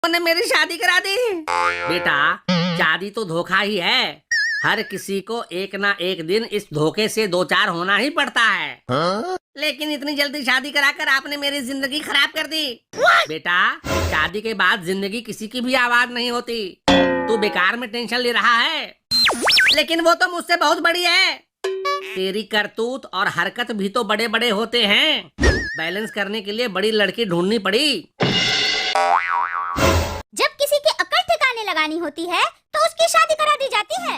ने मेरी शादी करा दी। बेटा, शादी तो धोखा ही है। हर किसी को एक ना एक दिन इस धोखे से दो चार होना ही पड़ता है। लेकिन इतनी जल्दी शादी कराकर आपने मेरी जिंदगी खराब कर दी। बेटा, शादी के बाद जिंदगी किसी की भी आवाज नहीं होती। तू बेकार में टेंशन ले रहा है, लेकिन वो तो मुझसे बहुत बड़ी है। तेरी करतूत और हरकत भी तो बड़े बड़े होते हैं। बैलेंस करने के लिए बड़ी लड़की ढूंढनी पड़ी। जब किसी की अकल ठिकाने लगानी होती है तो उसकी शादी करा दी जाती है।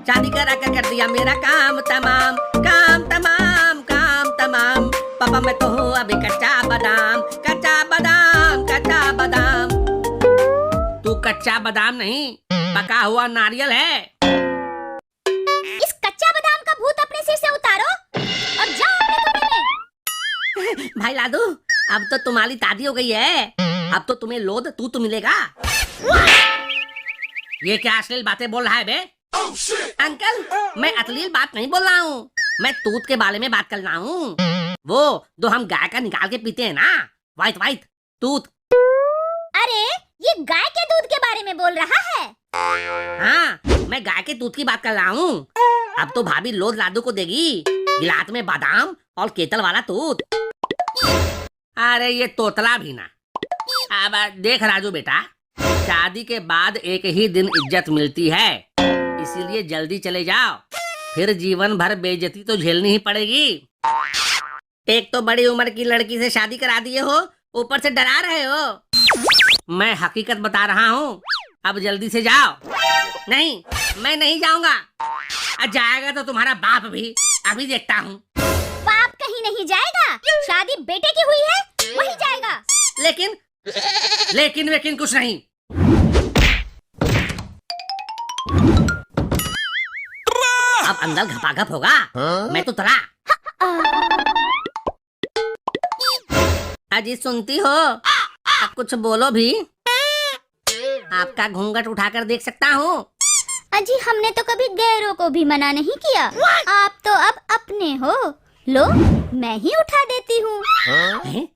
शादी करा कर दिया मेरा काम तमाम, काम तमाम, काम तमाम। पापा मैं तो हूँ अभी कच्चा बादाम, कच्चा बादाम, कच्चा बादाम। तू कच्चा बादाम नहीं, पका हुआ नारियल है। इस कच्चा बादाम का भूत अपने सिर से उतारो और जाओ अपने कमरे में। भाई लादू, अब तो तुम्हारी दादी हो गई है। अब तो तुम्हें लोद तू तो मिलेगा। ये क्या अश्लील बातें बोल रहा है बे? अंकल, मैं अश्लील बात नहीं बोल रहा हूँ। मैं दूध के बारे में बात कर रहा हूँ। वो जो हम गाय का निकाल के पीते हैं ना, वाइट वाइट दूध। अरे, ये गाय के दूध के बारे में बोल रहा है। हाँ, मैं गाय के दूध की बात कर रहा हूँ। अब तो भाभी लोद लादू को देगी गिलास में बादाम और केतल वाला दूध। अरे ये तोतला भी ना। अब देख राजू बेटा, शादी के बाद एक ही दिन इज्जत मिलती है, इसीलिए जल्दी चले जाओ। फिर जीवन भर बेइज्जती तो झेलनी ही पड़ेगी। एक तो बड़ी उम्र की लड़की से शादी करा दिए हो, ऊपर से डरा रहे हो। मैं हकीकत बता रहा हूँ, अब जल्दी से जाओ। नहीं, मैं नहीं जाऊंगा। जाएगा तो तुम्हारा बाप भी, अभी देखता हूँ। बाप कहीं नहीं जाएगा, शादी बेटे की हुई है, वही जाएगा। लेकिन कुछ नहीं। अब अंदर घपाघप होगा। मैं तो तला। अजी सुनती हो? अब कुछ बोलो भी। आपका घूंघट उठाकर देख सकता हूँ। अजी, हमने तो कभी गैरों को भी मना नहीं किया। आप तो अब अपने हो। लो, मैं ही उठा देती हूँ।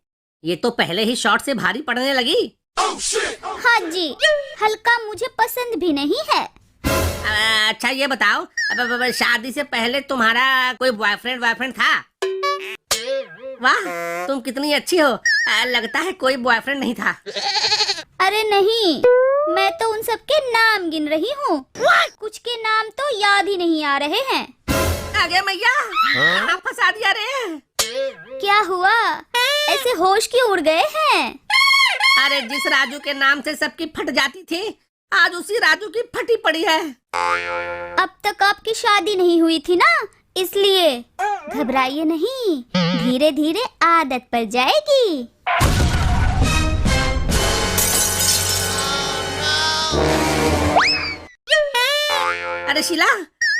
ये तो पहले ही शॉट से भारी पड़ने लगी। हाँ जी, हल्का मुझे पसंद भी नहीं है। अच्छा ये बताओ, अब शादी से पहले तुम्हारा कोई बॉयफ्रेंड था? वाह, तुम कितनी अच्छी हो। लगता है कोई बॉयफ्रेंड नहीं था। अरे नहीं, मैं तो उन सब के नाम गिन रही हूँ। कुछ के नाम तो याद ही नहीं आ रहे हैं। आगे मैया, आप फंसा दिया रे। क्या हुआ? ऐसे होश क्यों उड़ गए हैं? अरे जिस राजू के नाम से सबकी फट जाती थी, आज उसी राजू की फटी पड़ी है। अब तक आपकी शादी नहीं हुई थी ना, इसलिए घबराइए नहीं, धीरे धीरे आदत पड़ जाएगी। अरे शीला,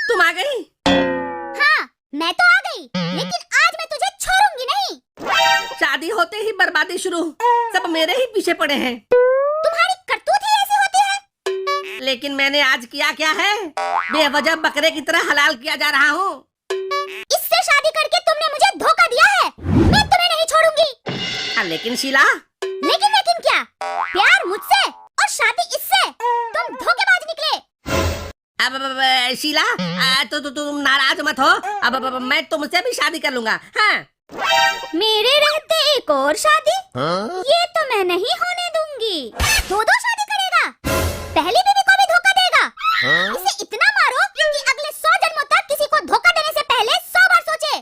तुम आ गई? हाँ, मैं तो आ गई, लेकिन आज मैं तुझे छोड़ूंगी नहीं। शादी होते ही बर्बादी शुरू, सब मेरे ही पीछे पड़े हैं। तुम्हारी करतूत ही ऐसी होती है। लेकिन मैंने आज किया क्या है? बेवजह बकरे की तरह हलाल किया जा रहा हूँ। इससे शादी करके तुमने मुझे धोखा दिया है। मैं तुम्हें नहीं छोड़ूंगी। लेकिन शीला, लेकिन क्या? प्यार मुझसे और शादी इससे? तुम धोखेबाज निकले। अब शीला, तो तुम नाराज मत हो। अब मैं तुमसे भी शादी कर लूंगा। हाँ। मेरे रहते एक और शादी? ये तो मैं नहीं होने दूंगी। दो शादी करेगा, पहली बीवी को भी धोखा देगा। इसे इतना मारो कि अगले 100 जन्मों तक किसी को धोखा देने से पहले 100 बार सोचे।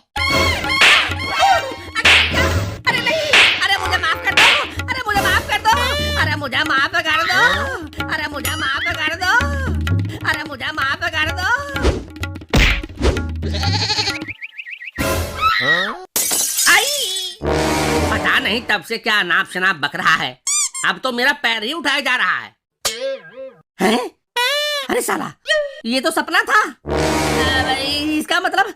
अरे नहीं, अरे मुझे माफ कर दो, अरे मुझे माफ कर दो, अरे मुझे माफ कर दो, अरे मुझे माफ कर दो, अरे मुझे माफ कर दो। पता नहीं तब से क्या नाप शनाप बक रहा है। अब तो मेरा पैर ही उठाया जा रहा है। हैं? अरे साला, ये तो सपना था। इसका मतलब